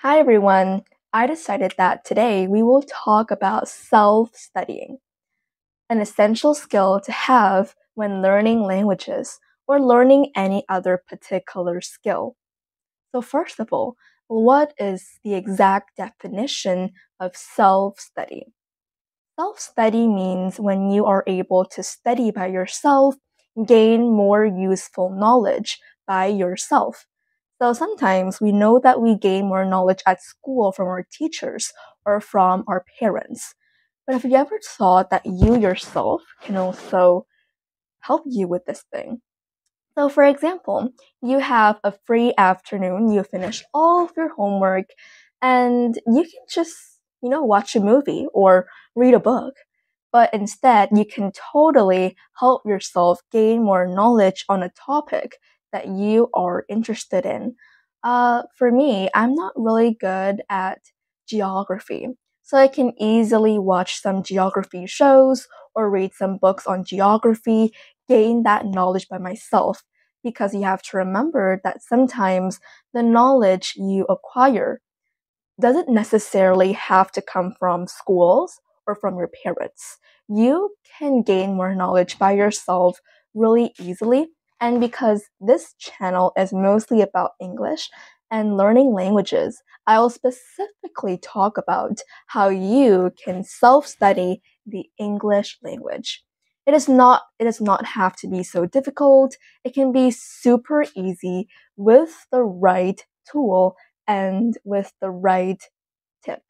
Hi everyone! I decided that today we will talk about self-studying, an essential skill to have when learning languages or learning any other particular skill. So first of all, what is the exact definition of self-study? Self-study means when you are able to study by yourself, gain more useful knowledge by yourself. So sometimes we know that we gain more knowledge at school from our teachers or from our parents. But have you ever thought that you yourself can also help you with this thing? So for example, you have a free afternoon, you finish all of your homework, and you can just, watch a movie or read a book. But instead, you can totally help yourself gain more knowledge on a topic that you are interested in. For me, I'm not really good at geography, so I can easily watch some geography shows or read some books on geography, gain that knowledge by myself. Because you have to remember that sometimes the knowledge you acquire doesn't necessarily have to come from schools or from your parents. You can gain more knowledge by yourself really easily. And because this channel is mostly about English and learning languages, I will specifically talk about how you can self-study the English language. It does not have to be so difficult. It can be super easy with the right tool and with the right tip.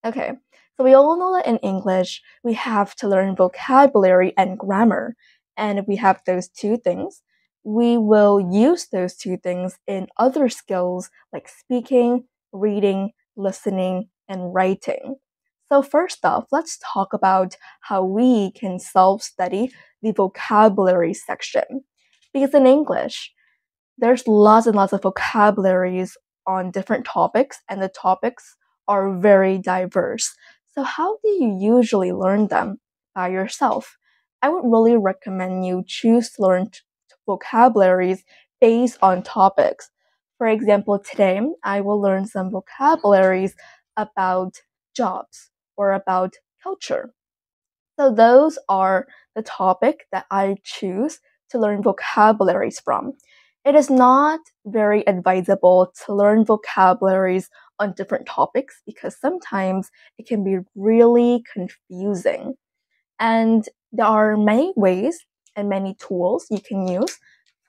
Okay, so we all know that in English, we have to learn vocabulary and grammar. And if we have those two things, we will use those two things in other skills like speaking, reading, listening, and writing. So first off, let's talk about how we can self-study the vocabulary section. Because in English, there's lots and lots of vocabularies on different topics, and the topics are very diverse. So how do you usually learn them by yourself? I would really recommend you choose to learn vocabularies based on topics. For example, today I will learn some vocabularies about jobs or about culture. So those are the topic that I choose to learn vocabularies from. It is not very advisable to learn vocabularies on different topics because sometimes it can be really confusing. And there are many ways and many tools you can use.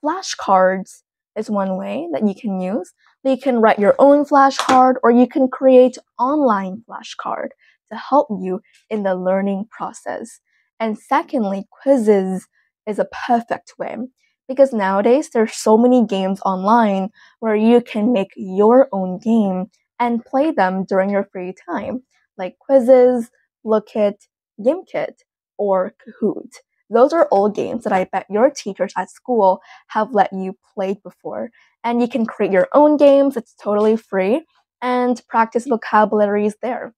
Flashcards is one way that you can use. You can write your own flashcard or you can create online flashcard to help you in the learning process. And secondly, quizzes is a perfect way because nowadays there's so many games online where you can make your own game and play them during your free time, like quizzes, Lookit, GameKit, or Kahoot. Those are all games that I bet your teachers at school have let you play before. And you can create your own games, it's totally free, and practice vocabularies there.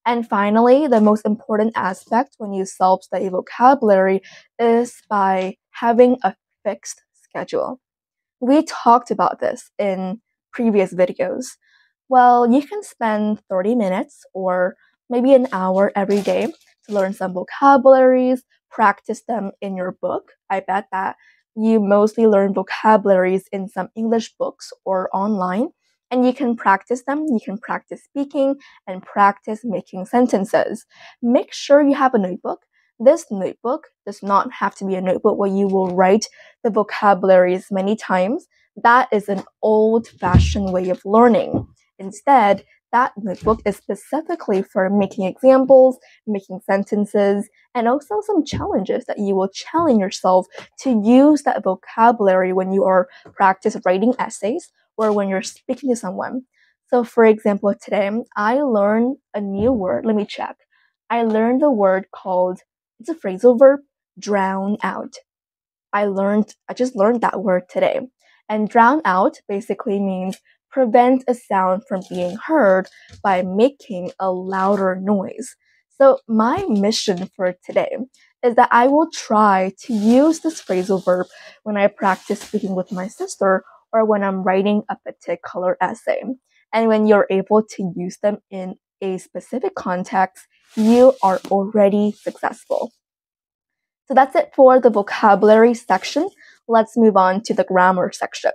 And finally, the most important aspect when you self-study vocabulary is by having a fixed schedule. We talked about this in previous videos. Well, you can spend 30 minutes or maybe an hour every day to learn some vocabularies, practice them in your book. I bet that you mostly learn vocabularies in some English books or online, and you can practice them. You can practice speaking and practice making sentences. Make sure you have a notebook. This notebook does not have to be a notebook where you will write the vocabularies many times. That is an old-fashioned way of learning. Instead, that notebook is specifically for making examples, making sentences, and also some challenges that you will challenge yourself to use that vocabulary when you are practice writing essays or when you're speaking to someone. So for example, today I learned a new word. Let me check. I learned a word called, it's a phrasal verb, drown out. I just learned that word today. And drown out basically means prevent a sound from being heard by making a louder noise. So my mission for today is that I will try to use this phrasal verb when I practice speaking with my sister or when I'm writing a particular essay. And when you're able to use them in a specific context, you are already successful. So that's it for the vocabulary section. Let's move on to the grammar section.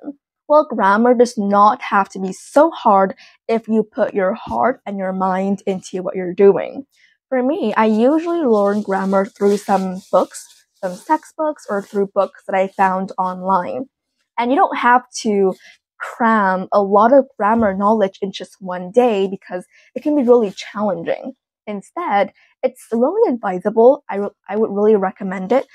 Well, grammar does not have to be so hard if you put your heart and your mind into what you're doing. For me, I usually learn grammar through some books, some textbooks, or through books that I found online. And you don't have to cram a lot of grammar knowledge in just one day because it can be really challenging. Instead, it's really advisable. I would really recommend it.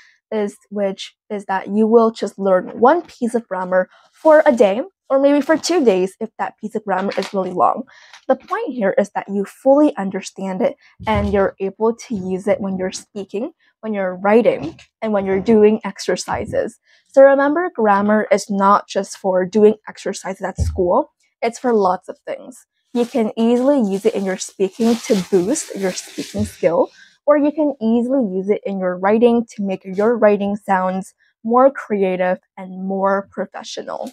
Which is that you will just learn one piece of grammar for a day or maybe for 2 days if that piece of grammar is really long. The point here is that you fully understand it and you're able to use it when you're speaking, when you're writing, and when you're doing exercises. So remember, grammar is not just for doing exercises at school, it's for lots of things. You can easily use it in your speaking to boost your speaking skill, or you can easily use it in your writing to make your writing sounds more creative and more professional.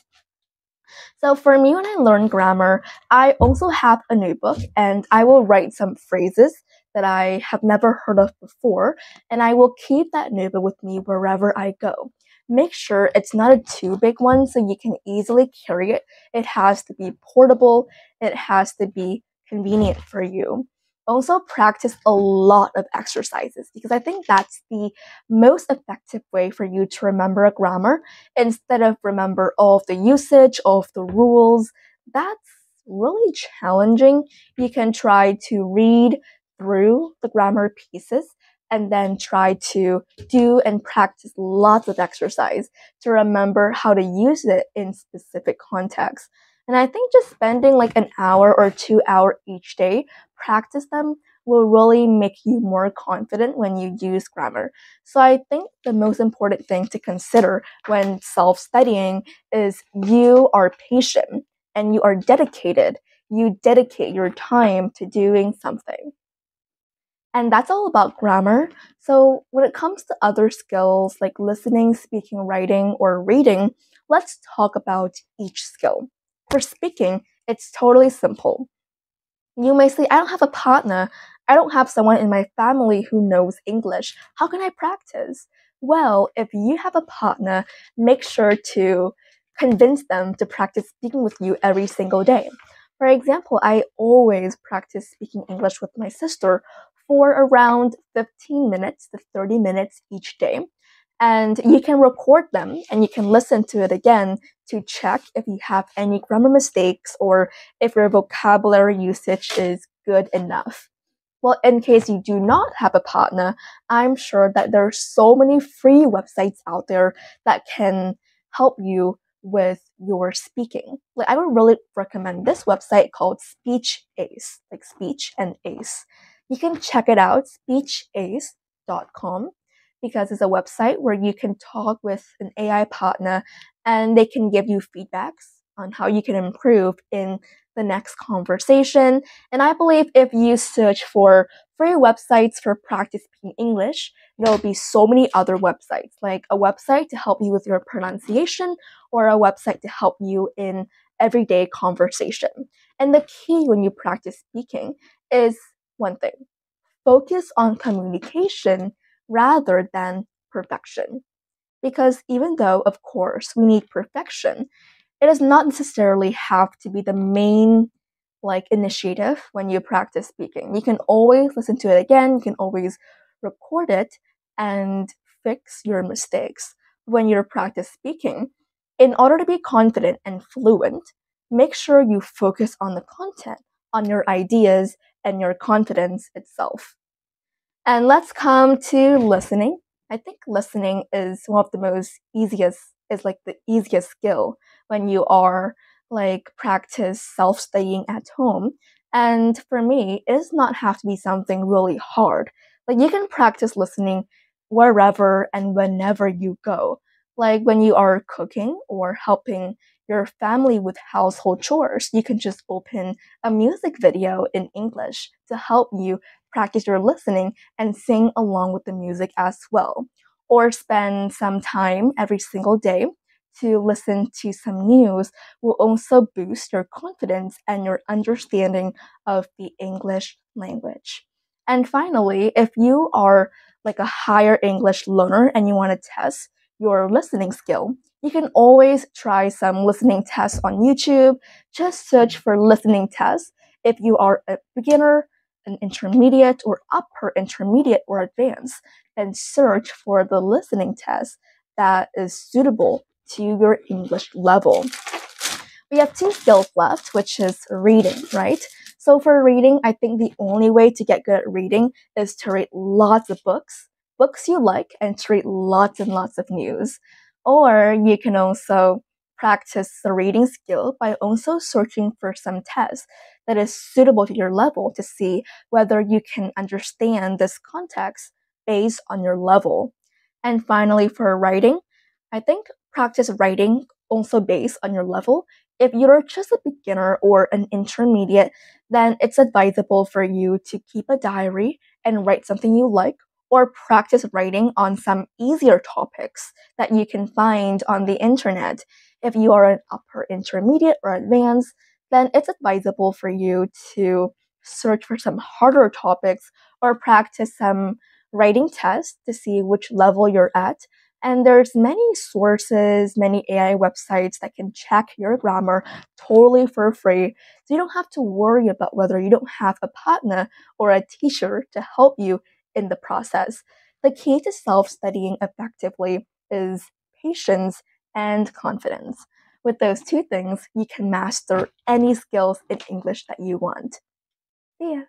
So for me, when I learn grammar, I also have a notebook and I will write some phrases that I have never heard of before, and I will keep that notebook with me wherever I go. Make sure it's not a too big one so you can easily carry it. It has to be portable. It has to be convenient for you. Also, practice a lot of exercises because I think that's the most effective way for you to remember a grammar instead of remember all of the usage, all of the rules. That's really challenging. You can try to read through the grammar pieces and then try to do and practice lots of exercise to remember how to use it in specific contexts. And I think just spending like an hour or 2 hours each day practice them will really make you more confident when you use grammar. So I think the most important thing to consider when self-studying is you are patient and you are dedicated. You dedicate your time to doing something. And that's all about grammar. So when it comes to other skills like listening, speaking, writing, or reading, let's talk about each skill. For speaking, it's totally simple. You may say, I don't have a partner. I don't have someone in my family who knows English. How can I practice? Well, if you have a partner, make sure to convince them to practice speaking with you every single day. For example, I always practice speaking English with my sister for around 15 minutes to 30 minutes each day. And you can record them and you can listen to it again to check if you have any grammar mistakes or if your vocabulary usage is good enough. Well, in case you do not have a partner, I'm sure that there are so many free websites out there that can help you with your speaking. Like, I would really recommend this website called Speech Ace, like speech and ace. You can check it out, speechace.com, because it's a website where you can talk with an AI partner and they can give you feedbacks on how you can improve in the next conversation. And I believe if you search for free websites for practice speaking English, there'll be so many other websites, like a website to help you with your pronunciation or a website to help you in everyday conversation. And the key when you practice speaking is one thing: focus on communication rather than perfection. Because even though, of course, we need perfection, it does not necessarily have to be the main initiative when you practice speaking. You can always listen to it again, you can always record it and fix your mistakes. When you're practice speaking, in order to be confident and fluent, make sure you focus on the content, on your ideas, and your confidence itself. And let's come to listening. I think listening is one of the easiest skill when you are practice self-studying at home. And for me, it does not have to be something really hard. Like, you can practice listening wherever and whenever you go. Like when you are cooking or helping your family with household chores, you can just open a music video in English to help you practice your listening and sing along with the music as well. Or spend some time every single day to listen to some news will also boost your confidence and your understanding of the English language. And finally, if you are like a higher English learner and you want to test your listening skill, you can always try some listening tests on YouTube. Just search for listening tests. If you are a beginner, an intermediate, or upper intermediate, or advanced, then search for the listening test that is suitable to your English level. We have 2 skills left, which is reading, right? So for reading, I think the only way to get good at reading is to read lots of books you like, and to read lots and lots of news. Or you can also practice the reading skill by also searching for some tests that is suitable to your level to see whether you can understand this context based on your level. And finally, for writing, I think practice writing also based on your level. If you're just a beginner or an intermediate, then it's advisable for you to keep a diary and write something you like, or practice writing on some easier topics that you can find on the internet. If you are an upper intermediate or advanced, then it's advisable for you to search for some harder topics or practice some writing tests to see which level you're at. And there's many sources, many AI websites that can check your grammar totally for free. So you don't have to worry about whether you don't have a partner or a teacher to help you in the process. The key to self-studying effectively is patience and confidence. With those 2 things, you can master any skills in English that you want. See ya!